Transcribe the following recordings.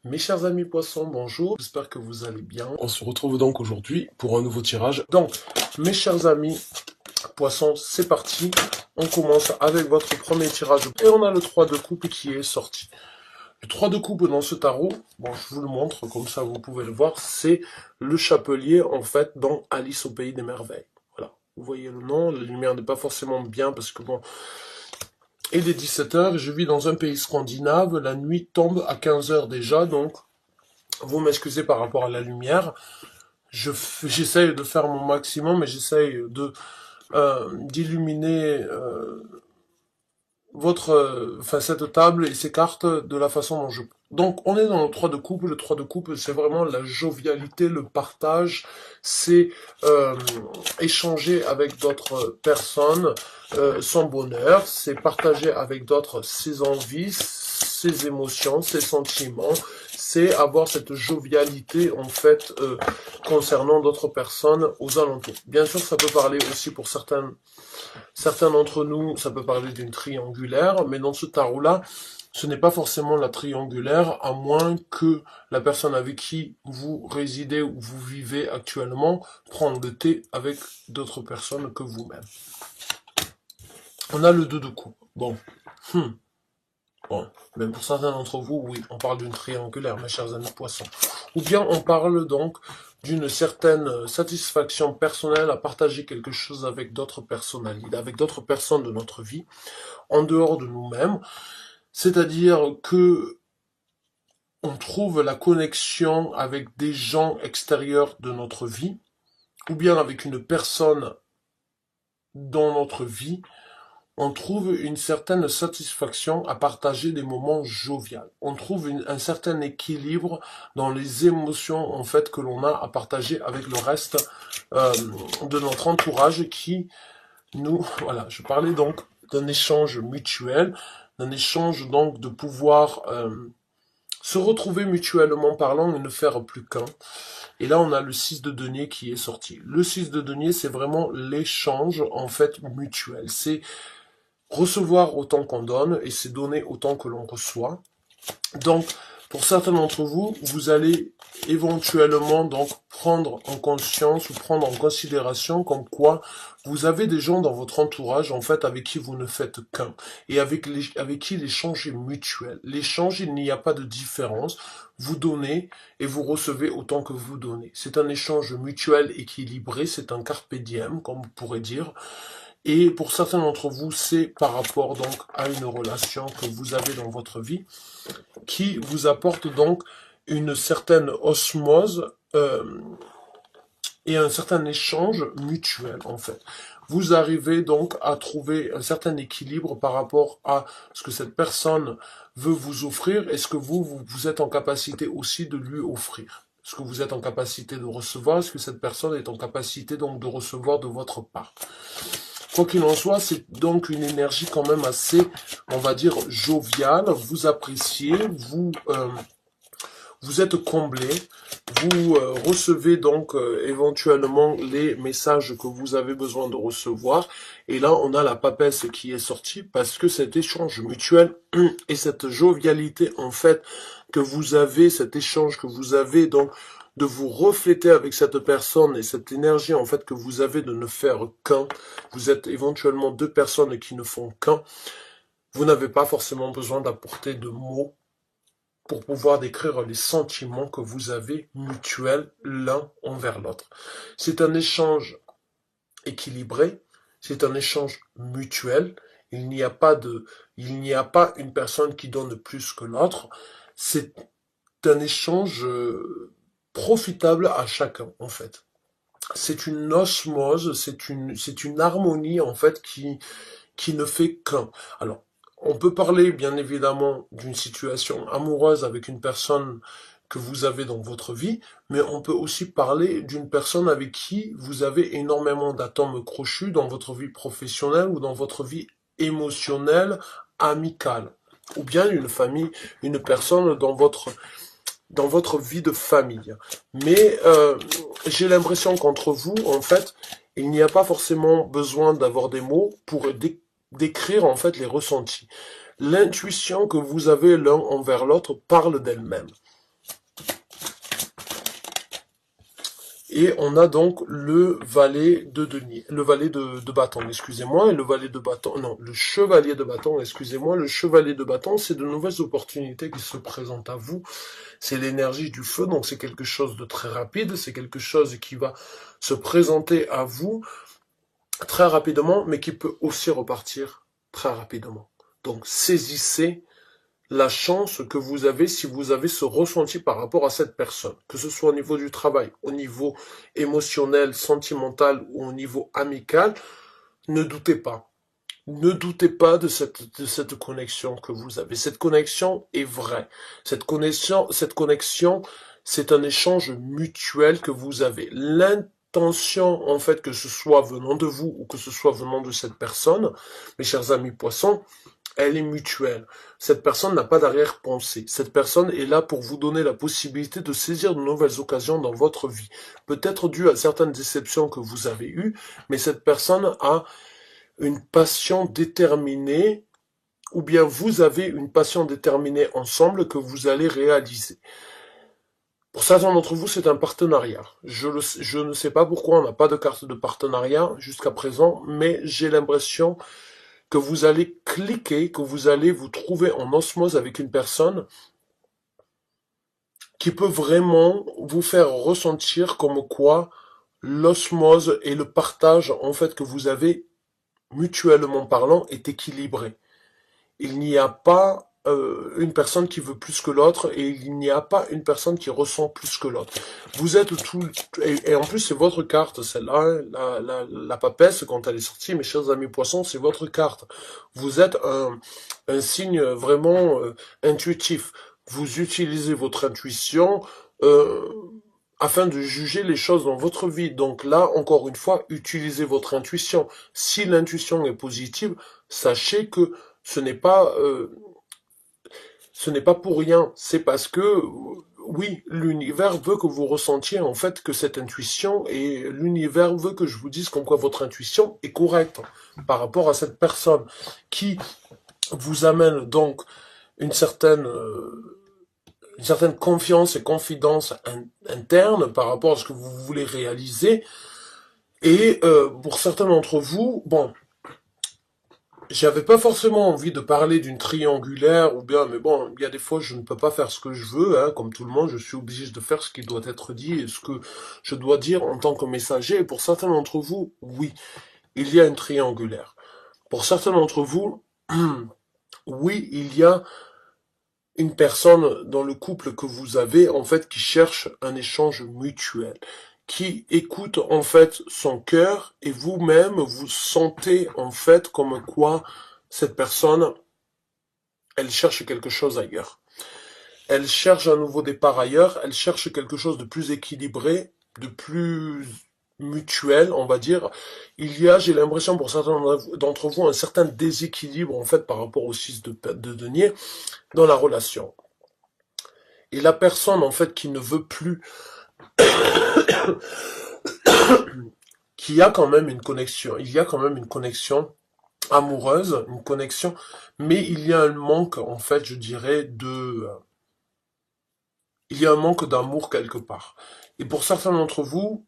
Mes chers amis poissons, bonjour, j'espère que vous allez bien. On se retrouve donc aujourd'hui pour un nouveau tirage. Donc, mes chers amis poissons, c'est parti. On commence avec votre premier tirage. Et on a le 3 de coupe qui est sorti. Le 3 de coupe dans ce tarot, bon, je vous le montre, comme ça vous pouvez le voir, c'est le chapelier, en fait, dans Alice au Pays des Merveilles. Voilà, vous voyez le nom, la lumière n'est pas forcément bien, parce que bon... Il est 17 h, je vis dans un pays scandinave, la nuit tombe à 15 h déjà, donc vous m'excusez par rapport à la lumière. J'essaye de faire mon maximum, mais j'essaye de d'illuminer cette table et ces cartes de la façon dont je peux. Donc, on est dans le 3 de coupe. Le 3 de coupe, c'est vraiment la jovialité, le partage. C'est échanger avec d'autres personnes son bonheur. C'est partager avec d'autres ses envies, ses émotions, ses sentiments. C'est avoir cette jovialité, en fait, concernant d'autres personnes aux alentours. Bien sûr, ça peut parler aussi pour certains d'entre nous, ça peut parler d'une triangulaire, mais dans ce tarot-là, ce n'est pas forcément la triangulaire, à moins que la personne avec qui vous résidez ou vous vivez actuellement prenne le thé avec d'autres personnes que vous-même. On a le 2 de coupe. Bon. Bon, même pour certains d'entre vous, oui, on parle d'une triangulaire, mes chers amis poissons. Ou bien on parle donc d'une certaine satisfaction personnelle à partager quelque chose avec d'autres personnalités, avec d'autres personnes de notre vie, en dehors de nous-mêmes. C'est-à-dire que on trouve la connexion avec des gens extérieurs de notre vie, ou bien avec une personne dans notre vie, on trouve une certaine satisfaction à partager des moments joviaux. On trouve un certain équilibre dans les émotions en fait que l'on a à partager avec le reste de notre entourage qui nous... Voilà, je parlais donc d'un échange mutuel, d'un échange donc de pouvoir se retrouver mutuellement parlant et ne faire plus qu'un. Et là, on a le 6 de denier qui est sorti. Le 6 de denier, c'est vraiment l'échange en fait mutuel. C'est recevoir autant qu'on donne et c'est donner autant que l'on reçoit. Donc, pour certains d'entre vous, vous allez éventuellement donc prendre en conscience ou prendre en considération comme quoi vous avez des gens dans votre entourage en fait avec qui vous ne faites qu'un et avec qui l'échange est mutuel. L'échange, il n'y a pas de différence. Vous donnez et vous recevez autant que vous donnez. C'est un échange mutuel équilibré, c'est un carpe diem, comme on pourrait dire. Et pour certains d'entre vous, c'est par rapport donc à une relation que vous avez dans votre vie qui vous apporte donc une certaine osmose et un certain échange mutuel en fait. Vous arrivez donc à trouver un certain équilibre par rapport à ce que cette personne veut vous offrir et ce que vous êtes en capacité aussi de lui offrir. Ce que vous êtes en capacité de recevoir, ce que cette personne est en capacité donc de recevoir de votre part. Quoi qu'il en soit, c'est donc une énergie quand même assez, on va dire, joviale. Vous appréciez, vous êtes comblé, vous recevez donc éventuellement les messages que vous avez besoin de recevoir. Et là, on a la papesse qui est sortie parce que cet échange mutuel et cette jovialité en fait que vous avez, cet échange que vous avez donc de vous refléter avec cette personne et cette énergie en fait que vous avez de ne faire qu'un. Vous êtes éventuellement deux personnes qui ne font qu'un. Vous n'avez pas forcément besoin d'apporter de mots pour pouvoir décrire les sentiments que vous avez mutuels l'un envers l'autre. C'est un échange équilibré, c'est un échange mutuel. Il n'y a pas une personne qui donne plus que l'autre. C'est un échange profitable à chacun, en fait. C'est une osmose, c'est une harmonie, en fait, qui ne fait qu'un. Alors, on peut parler, bien évidemment, d'une situation amoureuse avec une personne que vous avez dans votre vie, mais on peut aussi parler d'une personne avec qui vous avez énormément d'atomes crochus dans votre vie professionnelle ou dans votre vie émotionnelle, amicale. Ou bien une famille, une personne dans votre vie de famille. Mais j'ai l'impression qu'entre vous, en fait, il n'y a pas forcément besoin d'avoir des mots pour décrire en fait les ressentis. L'intuition que vous avez l'un envers l'autre parle d'elle-même. Et on a donc le valet de denier, le valet de bâton, excusez-moi, et le valet de bâton, non, le chevalier de bâton, excusez-moi, le chevalier de bâton, c'est de nouvelles opportunités qui se présentent à vous. C'est l'énergie du feu, donc c'est quelque chose de très rapide, c'est quelque chose qui va se présenter à vous très rapidement, mais qui peut aussi repartir très rapidement. Donc saisissez la chance que vous avez si vous avez ce ressenti par rapport à cette personne, que ce soit au niveau du travail, au niveau émotionnel, sentimental ou au niveau amical, ne doutez pas. Ne doutez pas de cette connexion que vous avez. Cette connexion est vraie. Cette connexion, c'est un échange mutuel que vous avez. L'intention, en fait, que ce soit venant de vous ou que ce soit venant de cette personne, mes chers amis poissons, elle est mutuelle. Cette personne n'a pas d'arrière-pensée. Cette personne est là pour vous donner la possibilité de saisir de nouvelles occasions dans votre vie. Peut-être dû à certaines déceptions que vous avez eues, mais cette personne a une passion déterminée, ou bien vous avez une passion déterminée ensemble que vous allez réaliser. Pour certains d'entre vous, c'est un partenariat. Je ne sais pas pourquoi on n'a pas de carte de partenariat jusqu'à présent, mais j'ai l'impression que vous allez cliquer, que vous allez vous trouver en osmose avec une personne qui peut vraiment vous faire ressentir comme quoi l'osmose et le partage en fait que vous avez mutuellement parlant est équilibré. Il n'y a pas une personne qui veut plus que l'autre et il n'y a pas une personne qui ressent plus que l'autre. Vous êtes tout et en plus c'est votre carte celle-là, hein, la papesse quand elle est sortie, mes chers amis poissons, c'est votre carte. Vous êtes un signe vraiment intuitif. Vous utilisez votre intuition euh, afin de juger les choses dans votre vie. Donc là, encore une fois, utilisez votre intuition. Si l'intuition est positive, sachez que ce n'est pas ce n'est pas pour rien. C'est parce que oui, l'univers veut que vous ressentiez en fait que cette intuition et l'univers veut que je vous dise comme quoi votre intuition est correcte par rapport à cette personne qui vous amène donc une certaine une certaine confiance et confidence interne par rapport à ce que vous voulez réaliser. Et pour certains d'entre vous, bon, j'avais pas forcément envie de parler d'une triangulaire ou bien, mais bon, il y a des fois je ne peux pas faire ce que je veux, hein, comme tout le monde, je suis obligé de faire ce qui doit être dit et ce que je dois dire en tant que messager. Et pour certains d'entre vous, oui, il y a une triangulaire. Pour certains d'entre vous, oui, il y a une personne dans le couple que vous avez, en fait, qui cherche un échange mutuel, qui écoute, en fait, son cœur, et vous-même, vous sentez, en fait, comme quoi cette personne, elle cherche quelque chose ailleurs. Elle cherche un nouveau départ ailleurs, elle cherche quelque chose de plus équilibré, de plus mutuel, on va dire. Il y a, j'ai l'impression pour certains d'entre vous, un certain déséquilibre, en fait, par rapport au 6 de denier dans la relation. Et la personne, en fait, qui ne veut plus, qui a quand même une connexion, il y a quand même une connexion amoureuse, une connexion, mais il y a un manque, en fait, je dirais, il y a un manque d'amour quelque part. Et pour certains d'entre vous,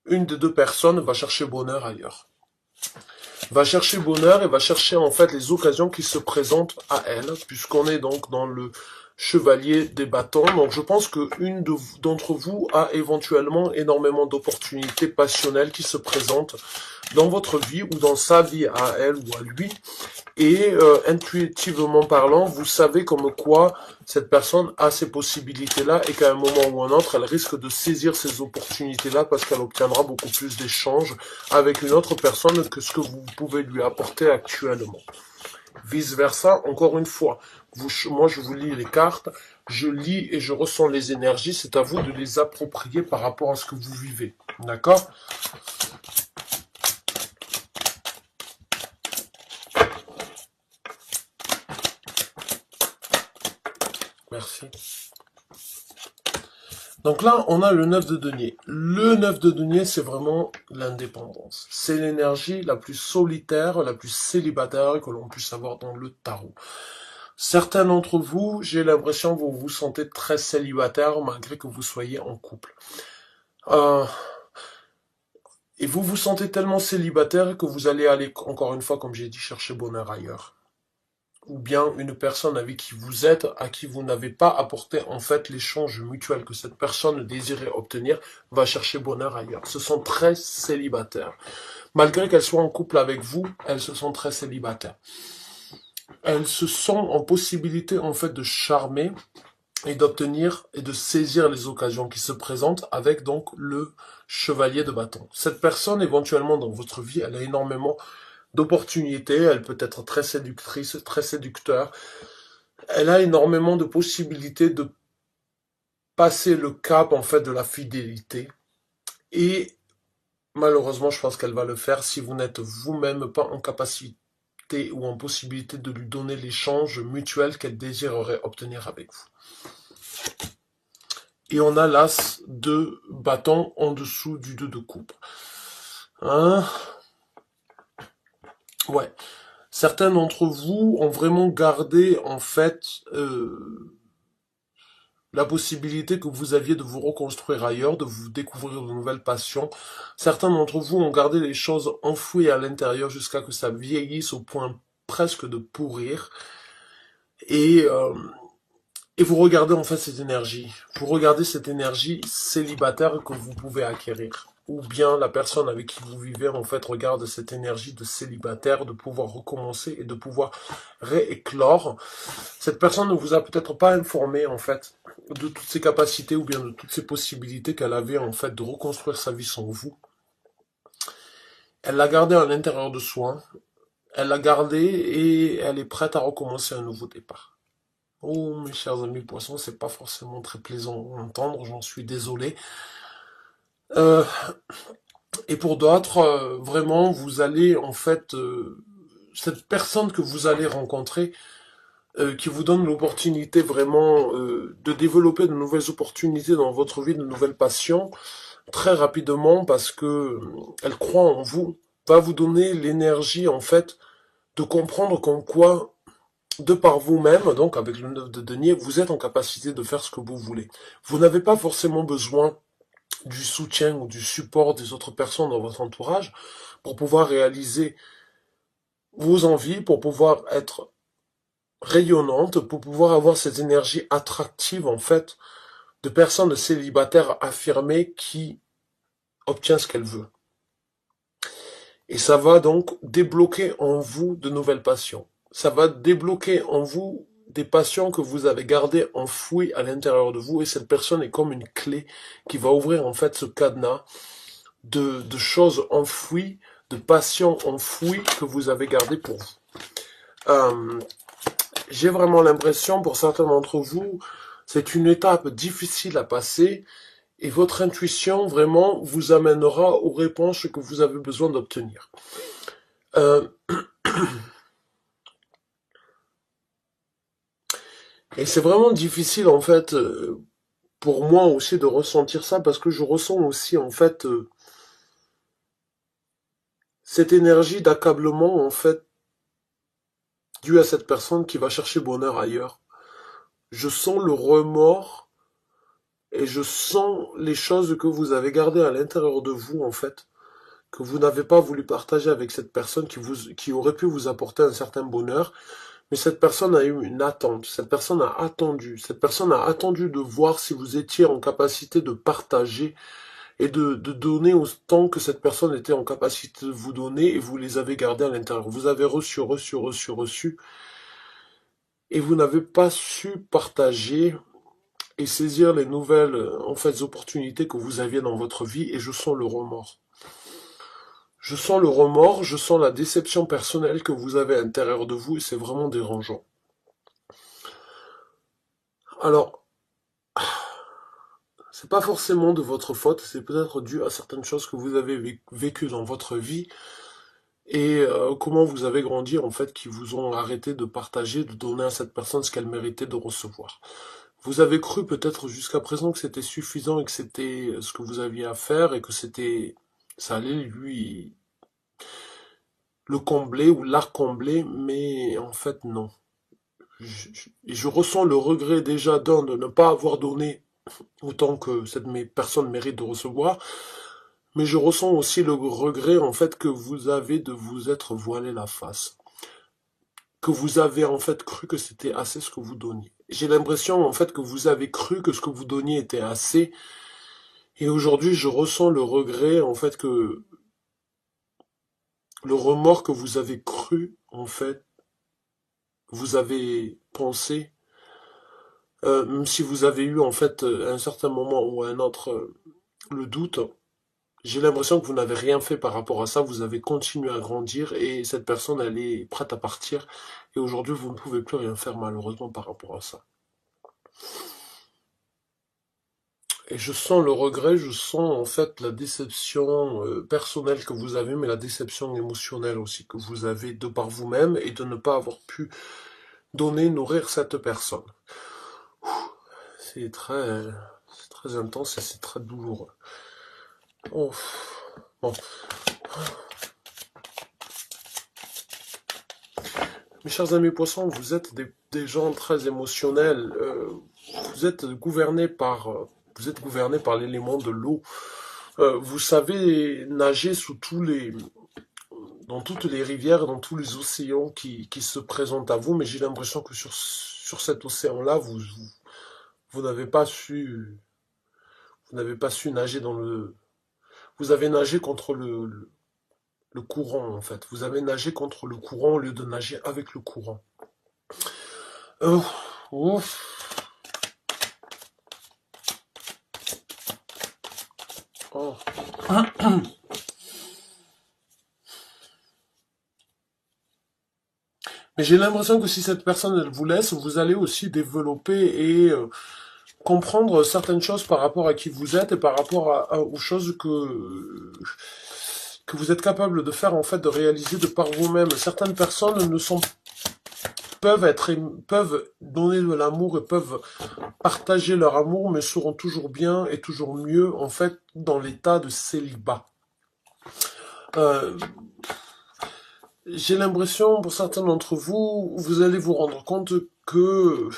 une des deux personnes va chercher bonheur ailleurs. Va chercher bonheur et va chercher en fait les occasions qui se présentent à elle, puisqu'on est donc dans le chevalier des bâtons. Donc je pense que une d'entre vous a éventuellement énormément d'opportunités passionnelles qui se présentent dans votre vie ou dans sa vie à elle ou à lui. Et intuitivement parlant, vous savez comme quoi cette personne a ces possibilités-là et qu'à un moment ou un autre, elle risque de saisir ces opportunités-là parce qu'elle obtiendra beaucoup plus d'échanges avec une autre personne que ce que vous pouvez lui apporter actuellement. Vice-versa, encore une fois, moi je vous lis les cartes, je lis et je ressens les énergies, c'est à vous de les approprier par rapport à ce que vous vivez. D'accord ? Merci. Donc là, on a le 9 de denier. Le 9 de denier, c'est vraiment l'indépendance. C'est l'énergie la plus solitaire, la plus célibataire que l'on puisse avoir dans le tarot. Certains d'entre vous, j'ai l'impression que vous vous sentez très célibataire malgré que vous soyez en couple. Euh, et vous vous sentez tellement célibataire que vous allez aller, encore une fois, comme j'ai dit, chercher bonheur ailleurs. Ou bien une personne avec qui vous êtes, à qui vous n'avez pas apporté en fait l'échange mutuel que cette personne désirait obtenir, va chercher bonheur ailleurs. Ce sont très célibataires. Malgré qu'elles soient en couple avec vous, elles se sont très célibataires. Elles se sont en possibilité en fait de charmer et d'obtenir et de saisir les occasions qui se présentent avec donc le chevalier de bâton. Cette personne éventuellement dans votre vie, elle a énormément d'opportunités, elle peut être très séductrice, très séducteur, elle a énormément de possibilités de passer le cap en fait de la fidélité et malheureusement je pense qu'elle va le faire si vous n'êtes vous-même pas en capacité ou en possibilité de lui donner l'échange mutuel qu'elle désirerait obtenir avec vous. Et on a l'as de bâton en dessous du 2 de coupe. Hein? Ouais. Certains d'entre vous ont vraiment gardé en fait la possibilité que vous aviez de vous reconstruire ailleurs, de vous découvrir de nouvelles passions. Certains d'entre vous ont gardé les choses enfouies à l'intérieur jusqu'à que ça vieillisse au point presque de pourrir. Et, euh, et vous regardez en fait cette énergie. Vous regardez cette énergie célibataire que vous pouvez acquérir. Ou bien la personne avec qui vous vivez en fait regarde cette énergie de célibataire, de pouvoir recommencer et de pouvoir rééclore. Cette personne ne vous a peut-être pas informé en fait de toutes ses capacités ou bien de toutes ses possibilités qu'elle avait en fait de reconstruire sa vie sans vous. Elle l'a gardé à l'intérieur de soi, elle l'a gardé et elle est prête à recommencer un nouveau départ. Oh mes chers amis poissons, c'est pas forcément très plaisant à entendre, j'en suis désolé. Euh, et pour d'autres, vraiment, vous allez en fait, cette personne que vous allez rencontrer, qui vous donne l'opportunité vraiment de développer de nouvelles opportunités dans votre vie, de nouvelles passions, très rapidement parce que elle croit en vous, va vous donner l'énergie en fait de comprendre qu'en quoi, de par vous-même, donc avec le 9 de denier, vous êtes en capacité de faire ce que vous voulez. Vous n'avez pas forcément besoin du soutien ou du support des autres personnes dans votre entourage pour pouvoir réaliser vos envies, pour pouvoir être rayonnante, pour pouvoir avoir cette énergie attractive en fait de personnes célibataires affirmées qui obtient ce qu'elle veut. Et ça va donc débloquer en vous de nouvelles passions. Ça va débloquer en vous des passions que vous avez gardées enfouies à l'intérieur de vous et cette personne est comme une clé qui va ouvrir en fait ce cadenas de choses enfouies, de passions enfouies que vous avez gardées pour vous. J'ai vraiment l'impression, pour certains d'entre vous, c'est une étape difficile à passer et votre intuition vraiment vous amènera aux réponses que vous avez besoin d'obtenir. Euh, et c'est vraiment difficile en fait pour moi aussi de ressentir ça parce que je ressens aussi en fait cette énergie d'accablement en fait due à cette personne qui va chercher bonheur ailleurs. Je sens le remords et je sens les choses que vous avez gardées à l'intérieur de vous en fait, que vous n'avez pas voulu partager avec cette personne qui aurait pu vous apporter un certain bonheur. Mais cette personne a eu une attente, cette personne a attendu de voir si vous étiez en capacité de partager et de donner autant que cette personne était en capacité de vous donner et vous les avez gardés à l'intérieur. Vous avez reçu et vous n'avez pas su partager et saisir les nouvelles en fait opportunités que vous aviez dans votre vie et je sens le remords. Je sens le remords, je sens la déception personnelle que vous avez à l'intérieur de vous et c'est vraiment dérangeant. Alors, c'est pas forcément de votre faute, c'est peut-être dû à certaines choses que vous avez vécues dans votre vie et comment vous avez grandi en fait qui vous ont arrêté de partager, de donner à cette personne ce qu'elle méritait de recevoir. Vous avez cru peut-être jusqu'à présent que c'était suffisant et que c'était ce que vous aviez à faire et que ça allait lui le combler ou la combler, mais en fait non. Je ressens le regret déjà d'un de ne pas avoir donné autant que cette personne mérite de recevoir, mais je ressens aussi le regret en fait que vous avez de vous être voilé la face, que vous avez en fait cru que c'était assez ce que vous donniez. J'ai l'impression en fait que vous avez cru que ce que vous donniez était assez, et aujourd'hui je ressens le regret en fait que le remords que vous avez cru en fait, vous avez pensé, même si vous avez eu en fait à un certain moment ou à un autre le doute. J'ai l'impression que vous n'avez rien fait par rapport à ça, vous avez continué à grandir et cette personne, elle est prête à partir. Et aujourd'hui, vous ne pouvez plus rien faire malheureusement par rapport à ça. Et je sens le regret, je sens en fait la déception personnelle que vous avez, mais la déception émotionnelle aussi que vous avez de par vous-même et de ne pas avoir pu donner, nourrir cette personne. C'est très intense et c'est très douloureux. Oh, bon. Mes chers amis poissons, vous êtes des gens très émotionnels. Vous êtes gouvernés vous êtes gouverné par l'élément de l'eau. Vous savez nager dans toutes les rivières, dans tous les océans qui se présentent à vous, mais j'ai l'impression que sur cet océan-là, vous n'avez pas vous n'avez pas su nager vous avez nagé contre le courant, en fait. Vous avez nagé contre le courant au lieu de nager avec le courant. Oh, ouf. Oh. Mais j'ai l'impression que si cette personne elle vous laisse, vous allez aussi développer et comprendre certaines choses par rapport à qui vous êtes et par rapport aux choses que vous êtes capable de faire en fait, de réaliser de par vous-même. Certaines personnes ne sont peuvent donner de l'amour et peuvent partager leur amour, mais seront toujours bien et toujours mieux en fait dans l'état de célibat. Euh, j'ai l'impression, pour certains d'entre vous, vous allez vous rendre compte que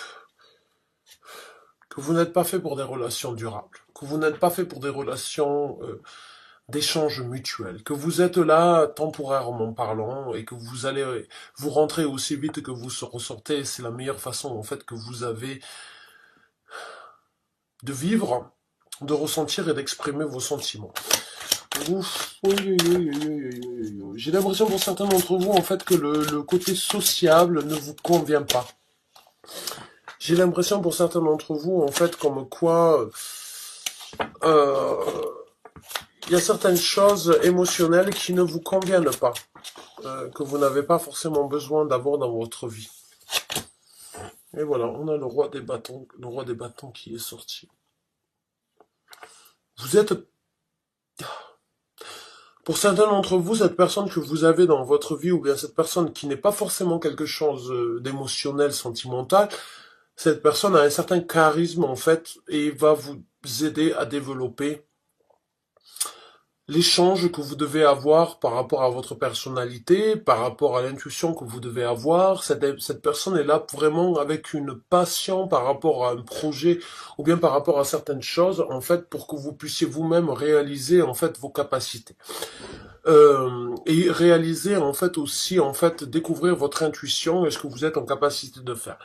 vous n'êtes pas fait pour des relations durables, que vous n'êtes pas fait pour des relations d'échange mutuel, que vous êtes là temporairement parlant et que vous allez vous rentrer aussi vite que vous ressortez. C'est la meilleure façon en fait que vous avez de vivre, de ressentir et d'exprimer vos sentiments. Ouf, j'ai l'impression pour certains d'entre vous en fait que le côté sociable ne vous convient pas. J'ai l'impression pour certains d'entre vous en fait comme quoi euh, il y a certaines choses émotionnelles qui ne vous conviennent pas, que vous n'avez pas forcément besoin d'avoir dans votre vie. Et voilà, on a le roi des bâtons qui est sorti. Vous êtes, pour certains d'entre vous, cette personne que vous avez dans votre vie, ou bien cette personne qui n'est pas forcément quelque chose d'émotionnel, sentimental, cette personne a un certain charisme en fait, et va vous aider à développer l'échange que vous devez avoir par rapport à votre personnalité, par rapport à l'intuition que vous devez avoir. Cette personne est là vraiment avec une passion par rapport à un projet ou bien par rapport à certaines choses, en fait, pour que vous puissiez vous-même réaliser, en fait, vos capacités. Et réaliser, en fait, aussi, en fait, découvrir votre intuition et ce que vous êtes en capacité de faire.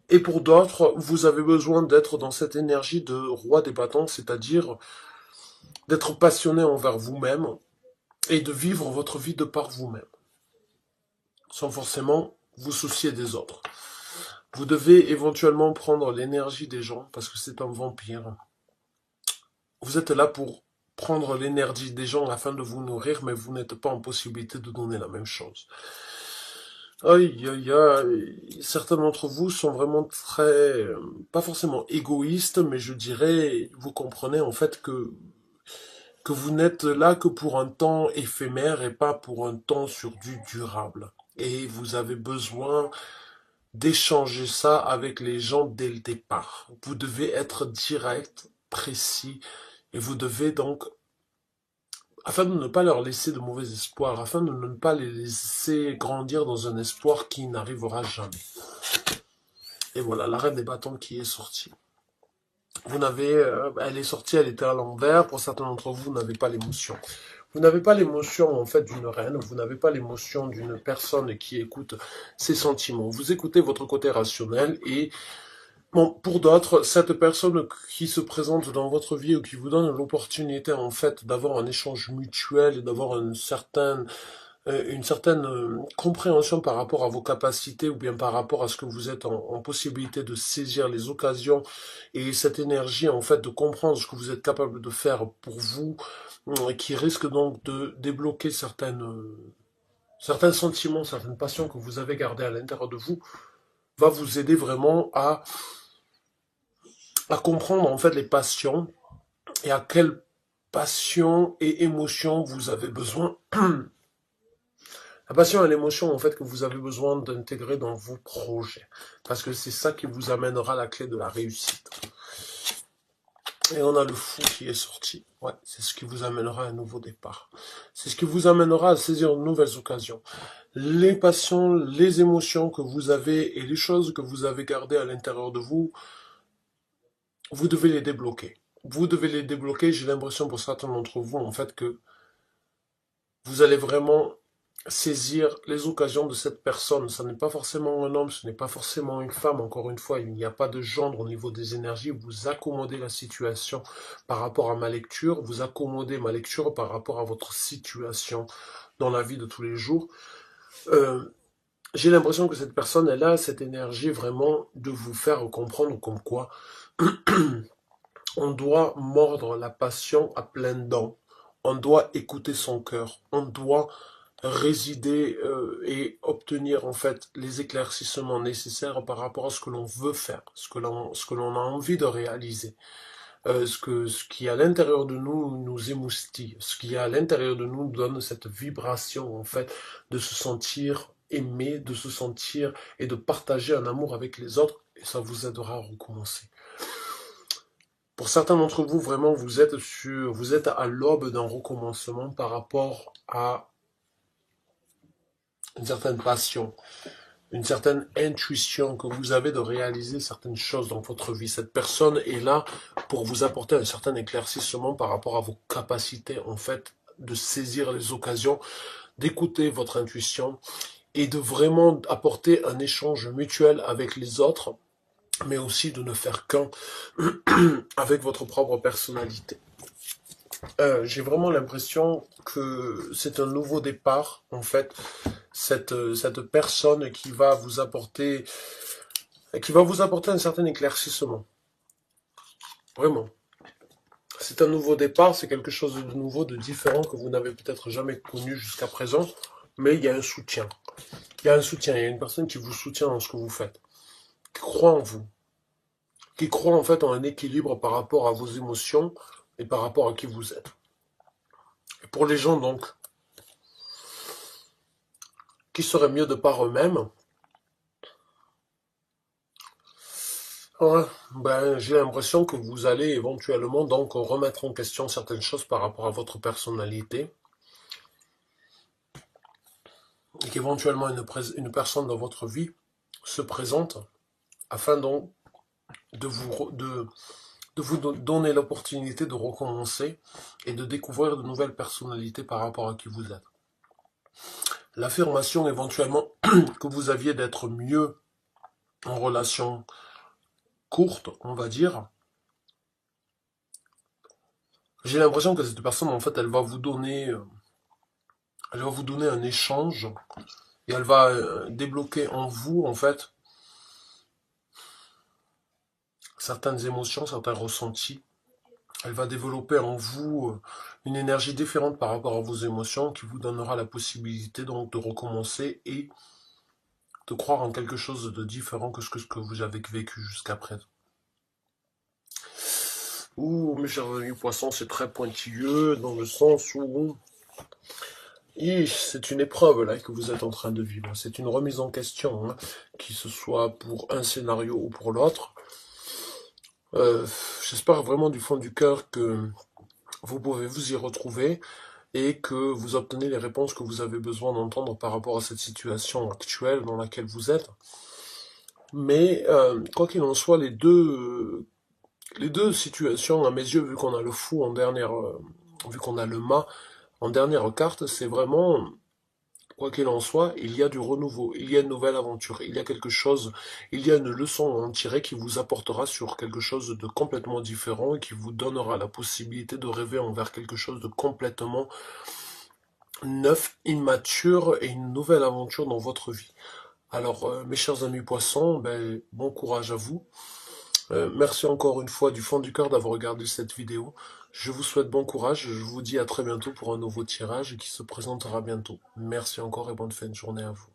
Et pour d'autres, vous avez besoin d'être dans cette énergie de roi des bâtons, c'est-à-dire d'être passionné envers vous-même et de vivre votre vie de par vous-même, sans forcément vous soucier des autres. Vous devez éventuellement prendre l'énergie des gens, parce que c'est un vampire. Vous êtes là pour prendre l'énergie des gens afin de vous nourrir, mais vous n'êtes pas en possibilité de donner la même chose. Aïe, aïe, aïe. Certains d'entre vous sont vraiment très, pas forcément égoïstes, mais je dirais, vous comprenez en fait que vous n'êtes là que pour un temps éphémère et pas pour un temps sur du durable. Et vous avez besoin d'échanger ça avec les gens dès le départ. Vous devez être direct, précis, et vous devez donc, afin de ne pas leur laisser de mauvais espoirs, afin de ne pas les laisser grandir dans un espoir qui n'arrivera jamais. Et voilà, la reine des bâtons qui est sortie. elle est sortie, elle était à l'envers. Pour certains d'entre vous, vous n'avez pas l'émotion. Vous n'avez pas l'émotion, en fait, d'une reine. Vous n'avez pas l'émotion d'une personne qui écoute ses sentiments. Vous écoutez votre côté rationnel et, bon, pour d'autres, cette personne qui se présente dans votre vie ou qui vous donne l'opportunité, en fait, d'avoir un échange mutuel et d'avoir une certaine compréhension par rapport à vos capacités ou bien par rapport à ce que vous êtes en possibilité de saisir les occasions et cette énergie en fait de comprendre ce que vous êtes capable de faire pour vous qui risque donc de débloquer certains sentiments, certaines passions que vous avez gardées à l'intérieur de vous va vous aider vraiment à comprendre en fait les passions et à quelles passions et émotions vous avez besoin. La passion et l'émotion, en fait, que vous avez besoin d'intégrer dans vos projets. Parce que c'est ça qui vous amènera la clé de la réussite. Et on a le fou qui est sorti. Ouais, c'est ce qui vous amènera à un nouveau départ. C'est ce qui vous amènera à saisir de nouvelles occasions. Les passions, les émotions que vous avez et les choses que vous avez gardées à l'intérieur de vous, vous devez les débloquer. Vous devez les débloquer. J'ai l'impression pour certains d'entre vous, en fait, que vous allez vraiment saisir les occasions de cette personne. Ce n'est pas forcément un homme, ce n'est pas forcément une femme. Encore une fois, il n'y a pas de genre au niveau des énergies. Vous accommodez la situation par rapport à ma lecture. Vous accommodez ma lecture par rapport à votre situation dans la vie de tous les jours. J'ai l'impression que cette personne, elle a cette énergie vraiment de vous faire comprendre comme quoi on doit mordre la passion à pleines dents. On doit écouter son cœur. On doit résider et obtenir en fait les éclaircissements nécessaires par rapport à ce que l'on veut faire, ce que l'on a envie de réaliser, ce qui à l'intérieur de nous nous émoustille, ce qui à l'intérieur de nous donne cette vibration en fait de se sentir aimé, de se sentir et de partager un amour avec les autres et ça vous aidera à recommencer. Pour certains d'entre vous, vraiment, vous êtes à l'aube d'un recommencement par rapport à une certaine passion, une certaine intuition que vous avez de réaliser certaines choses dans votre vie. Cette personne est là pour vous apporter un certain éclaircissement par rapport à vos capacités, en fait, de saisir les occasions, d'écouter votre intuition et de vraiment apporter un échange mutuel avec les autres, mais aussi de ne faire qu'un avec votre propre personnalité. J'ai vraiment l'impression que c'est un nouveau départ, en fait, cette personne qui va vous apporter un certain éclaircissement. Vraiment. C'est un nouveau départ, c'est quelque chose de nouveau, de différent que vous n'avez peut-être jamais connu jusqu'à présent, mais il y a un soutien. Il y a un soutien, il y a une personne qui vous soutient dans ce que vous faites, qui croit en vous, qui croit en fait en un équilibre par rapport à vos émotions et par rapport à qui vous êtes. Et pour les gens donc qui seraient mieux de par eux-mêmes, ouais, ben, j'ai l'impression que vous allez éventuellement donc remettre en question certaines choses par rapport à votre personnalité et qu'éventuellement une personne dans votre vie se présente afin donc de vous donner l'opportunité de recommencer et de découvrir de nouvelles personnalités par rapport à qui vous êtes. L'affirmation éventuellement que vous aviez d'être mieux en relation courte, on va dire, j'ai l'impression que cette personne, en fait, elle va vous donner un échange et elle va débloquer en vous, en fait, certaines émotions, certains ressentis. Elle va développer en vous une énergie différente par rapport à vos émotions qui vous donnera la possibilité donc de recommencer et de croire en quelque chose de différent que ce que vous avez vécu jusqu'à présent. Ouh, mes chers amis poissons, c'est très pointilleux dans le sens où c'est une épreuve là que vous êtes en train de vivre. C'est une remise en question, hein, qui ce soit pour un scénario ou pour l'autre. J'espère vraiment du fond du cœur que vous pouvez vous y retrouver et que vous obtenez les réponses que vous avez besoin d'entendre par rapport à cette situation actuelle dans laquelle vous êtes. Mais quoi qu'il en soit, Les deux situations, à mes yeux, vu qu'on a le fou en dernière, vu qu'on a le mât en dernière carte, c'est vraiment, quoi qu'il en soit, il y a du renouveau, il y a une nouvelle aventure, il y a quelque chose, il y a une leçon à en tirer qui vous apportera sur quelque chose de complètement différent et qui vous donnera la possibilité de rêver envers quelque chose de complètement neuf, immature et une nouvelle aventure dans votre vie. Alors, mes chers amis poissons, ben, bon courage à vous. Merci encore une fois du fond du cœur d'avoir regardé cette vidéo. Je vous souhaite bon courage. Je vous dis à très bientôt pour un nouveau tirage qui se présentera bientôt. Merci encore et bonne fin de journée à vous.